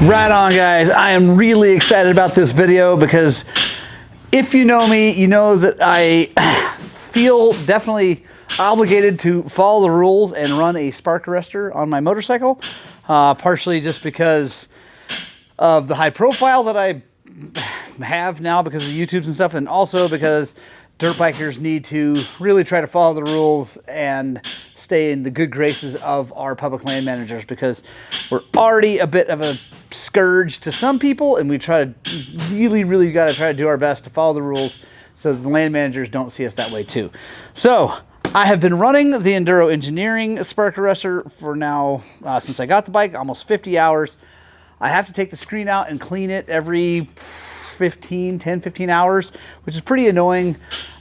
Right on, guys. I am really excited about this video because if you know me, you know that I feel definitely obligated to follow the rules and run a spark arrestor on my motorcycle, partially just because of the high profile that I have now because of YouTubes and stuff, and also because dirt bikers need to really try to follow the rules and stay in the good graces of our public land managers, because we're already a bit of a scourge to some people, and we try to really got to try to do our best to follow the rules so the land managers don't see us that way too. So I have been running the Enduro Engineering spark arrestor for now, since I got the bike, almost 50 hours. I have to take the screen out and clean it every 10-15 hours, which is pretty annoying.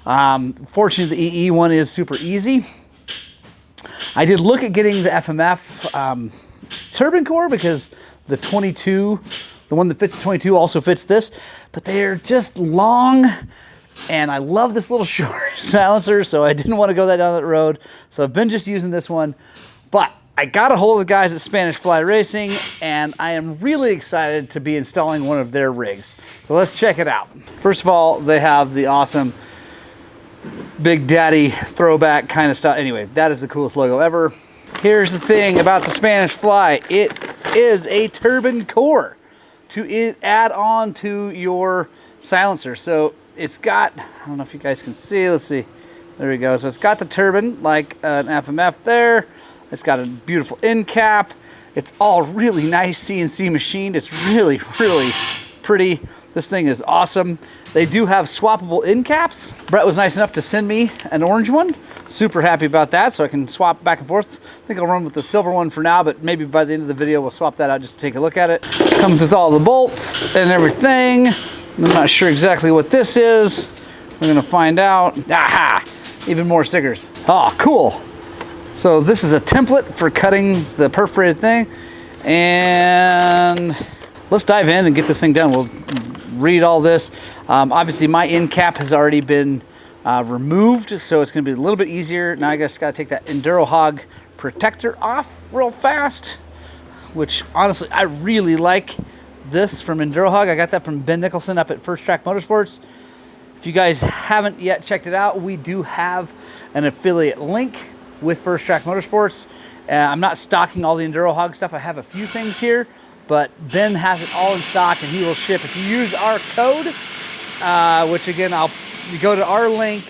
Fortunately, the EE one is super easy. I did look at getting the FMF turbine core because the 22, the one that fits the 22 also fits this, but they're just long, and I love this little short silencer, so I didn't want to go down that road. So I've been just using this one, but I got a hold of the guys at Spanish Fly Racing, and I am really excited to be installing one of their rigs. So let's check it out. First of all, they have the awesome Big Daddy throwback kind of stuff. Anyway, that is the coolest logo ever. Here's the thing about the Spanish Fly. It is a turbine core to add on to your silencer. So it's got, I don't know if you guys can see, let's see. There we go. So it's got the turbine like an FMF there. It's got a beautiful end cap. It's all really nice CNC machined. It's really pretty. This thing is awesome. They do have swappable end caps. Brett was nice enough to send me an orange one. Super happy about that, so I can swap back and forth. I think I'll run with the silver one for now, but maybe by the end of the video we'll swap that out just to take a look at it. Comes with all the bolts and everything. I'm not sure exactly what this is. We're gonna find out. Aha! Even more stickers. Oh, cool. So this is a template for cutting the perforated thing, and let's dive in and get this thing done. We'll read all this. Obviously my end cap has already been removed, so it's going to be a little bit easier. Now I just got to take that Enduro Hog protector off real fast, which honestly I really like this from Enduro Hog. I got that from Ben Nicholson up at First Track Motorsports. If you guys haven't yet checked it out, we do have an affiliate link with First Track Motorsports. I'm not stocking all the Enduro Hog stuff. I have a few things here, but Ben has it all in stock, and he will ship. If you use our code, which again, you go to our link,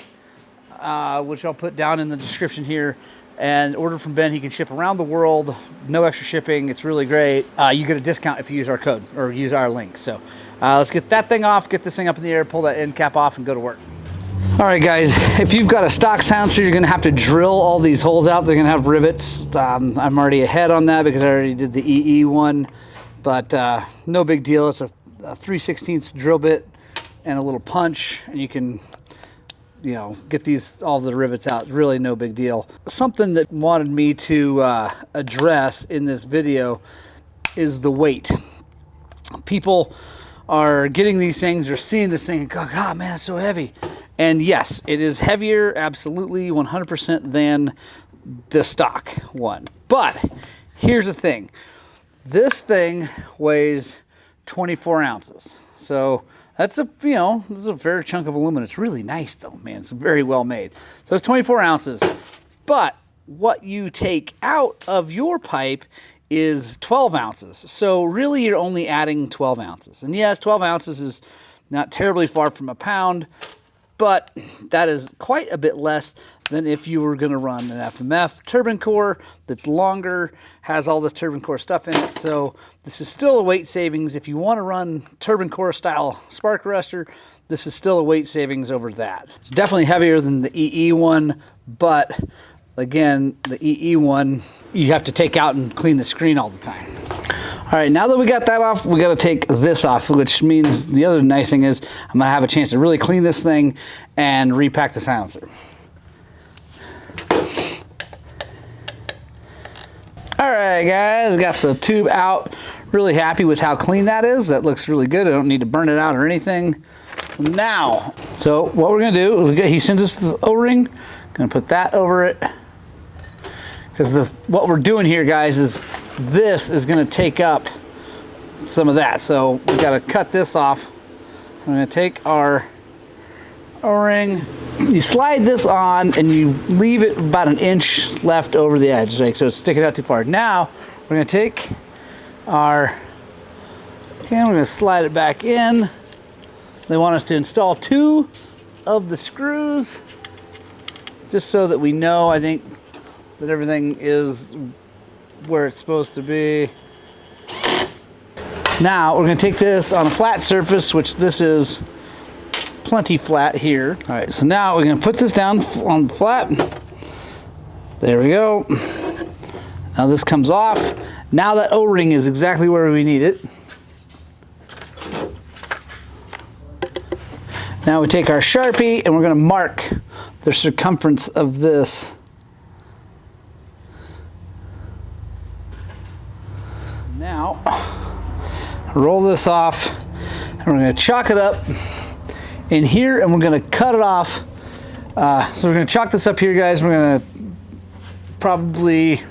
which I'll put down in the description here, and order from Ben. He can ship around the world, no extra shipping. It's really great. You get a discount if you use our code or use our link. So let's get that thing off, get this thing up in the air, pull that end cap off, and go to work. All right, guys, if you've got a stock silencer, you're going to have to drill all these holes out. They're going to have rivets. I'm already ahead on that because I already did the EE one, but no big deal. It's a 3/16 drill bit and a little punch, and you can, you know, get all the rivets out. Really no big deal. Something that wanted me to address in this video is the weight. People are getting these things, or seeing this thing and go, God, man, it's so heavy. And yes, it is heavier, absolutely, 100% than the stock one. But here's the thing. This thing weighs 24 ounces. So that's a, you know, this is a fair chunk of aluminum. It's really nice though, man. It's very well made. So it's 24 ounces. But what you take out of your pipe is 12 ounces. So really you're only adding 12 ounces. And yes, 12 ounces is not terribly far from a pound, but that is quite a bit less than if you were going to run an FMF turbine core that's longer, has all this turbine core stuff in it. So this is still a weight savings. If you want to run turbine core style spark arrestor, this is still a weight savings over that. It's definitely heavier than the EE one, but again, the EE one, you have to take out and clean the screen all the time. All right, now that we got that off, we got to take this off, which means the other nice thing is I'm going to have a chance to really clean this thing and repack the silencer. All right, guys, got the tube out. Really happy with how clean that is. That looks really good. I don't need to burn it out or anything. Now, so what we're going to do, he sends us the O-ring. Going to put that over it. Because what we're doing here, guys, is this is going to take up some of that. So we got to cut this off. I'm going to take our O-ring. You slide this on and you leave it about an inch left over the edge, like, so it's sticking out too far. Now we're going to take our, okay, we're going to slide it back in. They want us to install 2 of the screws, just so that we know, I think, that everything is where it's supposed to be. Now we're going to take this on a flat surface, which this is plenty flat here. All right, so now we're going to put this down on the flat. There we go. Now this comes off. Now that O-ring is exactly where we need it. Now we take our Sharpie and we're going to mark the circumference of this. Now, roll this off and we're going to chalk it up in here and we're going to cut it off. So we're going to chalk this up here, guys. We're going to probably,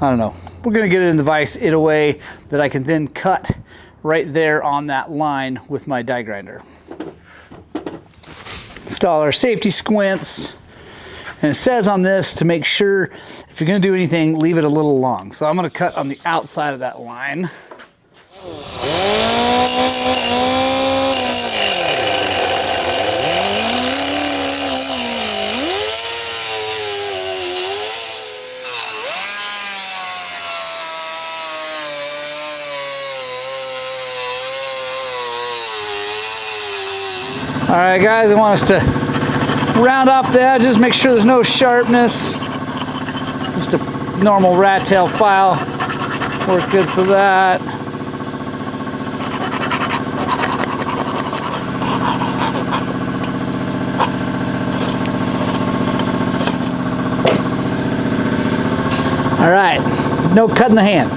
I don't know, we're going to get it in the vise in a way that I can then cut right there on that line with my die grinder. Install our safety squints, and it says on this to make sure if you're going to do anything, leave it a little long. So I'm going to cut on the outside of that line. All right, guys, I want us to round off the edges, make sure there's no sharpness. Just a normal rat tail file works good for that. All right, no cutting the hand.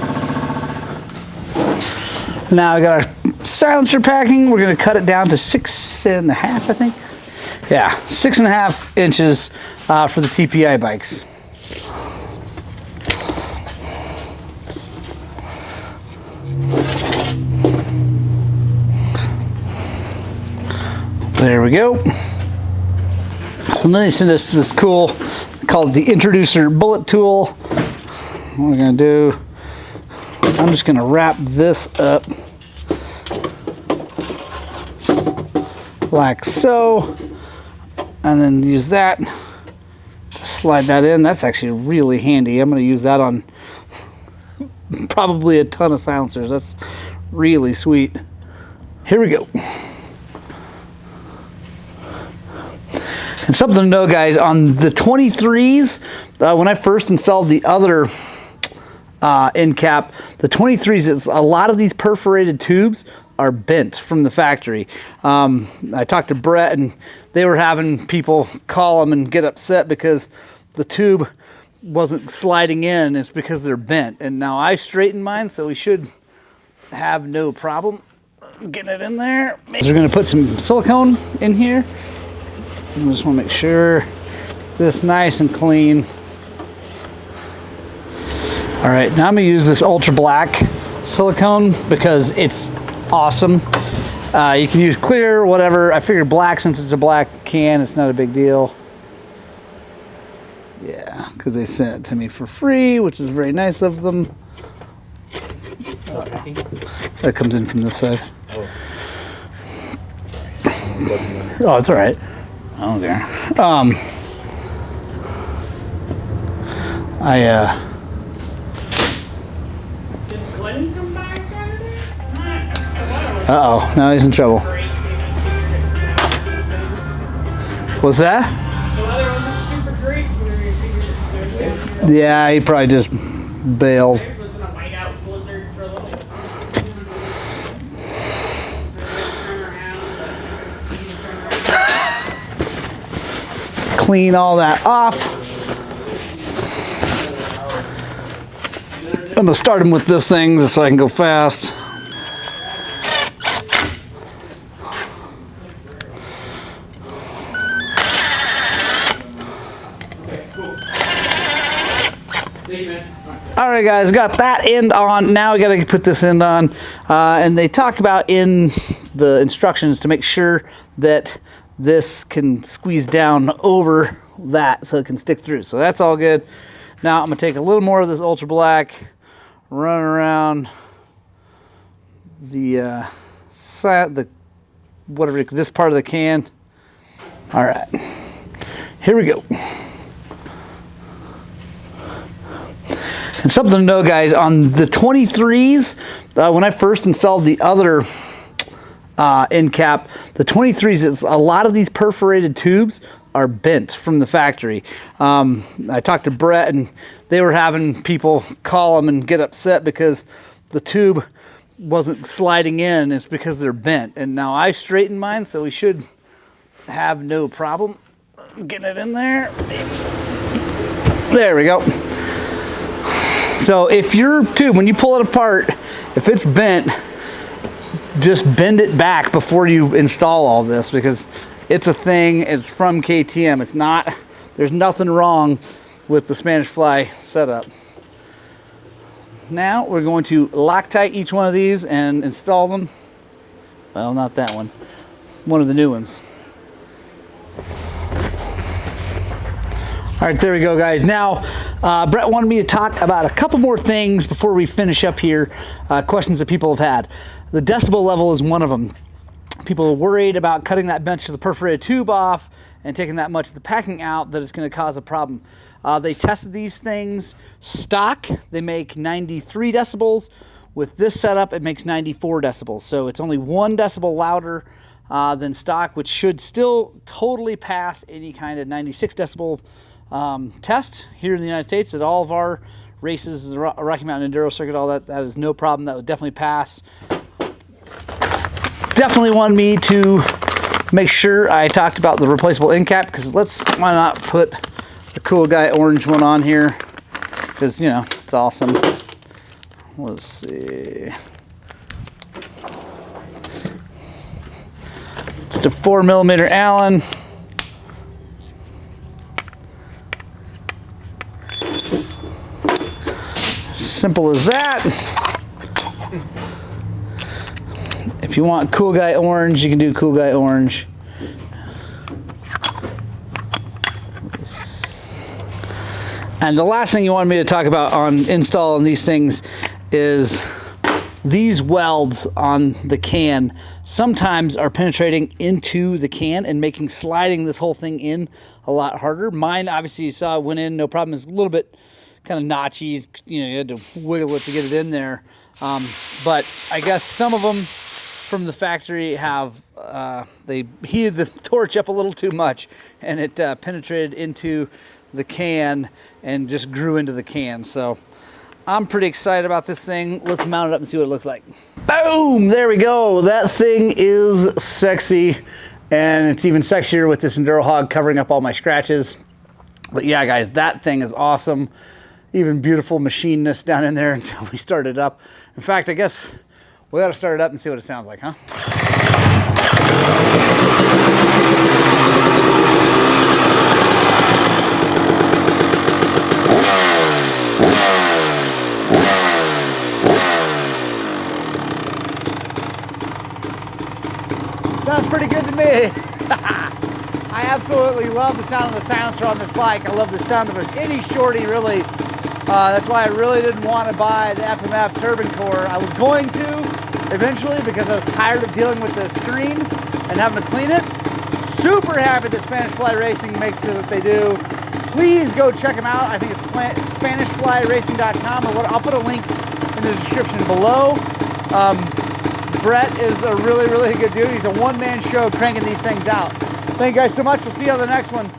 Now we got our silencer packing. We're going to cut it down to 6.5, I think. Yeah, 6.5 inches for the TPI bikes. There we go. So nice, and this is cool, called the introducer bullet tool. What we're going to do, I'm just going to wrap this up like so, and then use that to slide that in. That's actually really handy. I'm going to use that on probably a ton of silencers. That's really sweet. Here we go. And something to know, guys, on the 23s, when I first installed the other end cap, the 23s, a lot of these perforated tubes are bent from the factory. I talked to Brett and they were having people call them and get upset because the tube wasn't sliding in. It's because they're bent. And now I straightened mine, so we should have no problem getting it in there. We're going to put some silicone in here. I just want to make sure this nice and clean. All right, now I'm going to use this ultra black silicone because it's awesome. You can use clear or whatever. I figured black, since it's a black can, it's not a big deal. Yeah, because they sent it to me for free, which is very nice of them. That comes in from this side. Oh, it's all right. I don't care. Uh-oh, now he's in trouble. What's that? Yeah, he probably just bailed. Clean all that off. I'm gonna start him with this thing just so I can go fast. All right, guys, got that end on. Now we got to put this end on. And they talk about in the instructions to make sure that this can squeeze down over that so it can stick through. So that's all good. Now I'm going to take a little more of this ultra black, run around the side, whatever, this part of the can. All right, here we go. And something to know, guys, on the 23s, when I first installed the other end cap, the 23s, a lot of these perforated tubes are bent from the factory. I talked to Brett, and they were having people call them and get upset because the tube wasn't sliding in. It's because they're bent. And now I straightened mine, so we should have no problem getting it in there. There we go. So if your tube, when you pull it apart, if it's bent, just bend it back before you install all this, because it's a thing. It's from KTM. It's not, there's nothing wrong with the Spanish Fly setup. Now we're going to Loctite each one of these and install them. Well, not that one. One of the new ones. All right, there we go, guys. Now, Brett wanted me to talk about a couple more things before we finish up here. Questions that people have had. The decibel level is one of them. People are worried about cutting that bench of the perforated tube off and taking that much of the packing out, that it's going to cause a problem. They tested these things stock. They make 93 decibels. With this setup, it makes 94 decibels. So it's only 1 decibel louder than stock, which should still totally pass any kind of 96 decibel test here in the United States. At all of our races, the Rocky Mountain Enduro Circuit, all that is no problem. That would definitely pass. Definitely wanted me to make sure I talked about the replaceable end cap, because why not put the cool guy orange one on here, because, you know, it's awesome. Let's see. It's the 4mm Allen. Simple as that. If you want cool guy orange, you can do cool guy orange. And the last thing you wanted me to talk about on installing these things is these welds on the can sometimes are penetrating into the can and making sliding this whole thing in a lot harder. Mine, obviously, you saw, went in, no problem. It's a little bit kind of notchy, you know, you had to wiggle it to get it in there. But I guess some of them from the factory have, they heated the torch up a little too much, and it penetrated into the can and just grew into the can. So I'm pretty excited about this thing. Let's mount it up and see what it looks like. Boom, there we go. That thing is sexy, and it's even sexier with this Enduro Hog covering up all my scratches. But yeah, guys, that thing is awesome. Even beautiful machineness down in there until we start it up. In fact, I guess we got to start it up and see what it sounds like, huh? Sounds pretty good to me. I absolutely love the sound of the silencer on this bike. I love the sound of any shorty, really. That's why I really didn't want to buy the FMF turbine core. I was going to eventually, because I was tired of dealing with the screen and having to clean it. Super happy that Spanish Fly Racing makes it what they do. Please go check them out. I think it's SpanishFlyRacing.com, or what. I'll put a link in the description below. Brett is a really, really good dude. He's a one-man show cranking these things out. Thank you guys so much. We'll see you on the next one.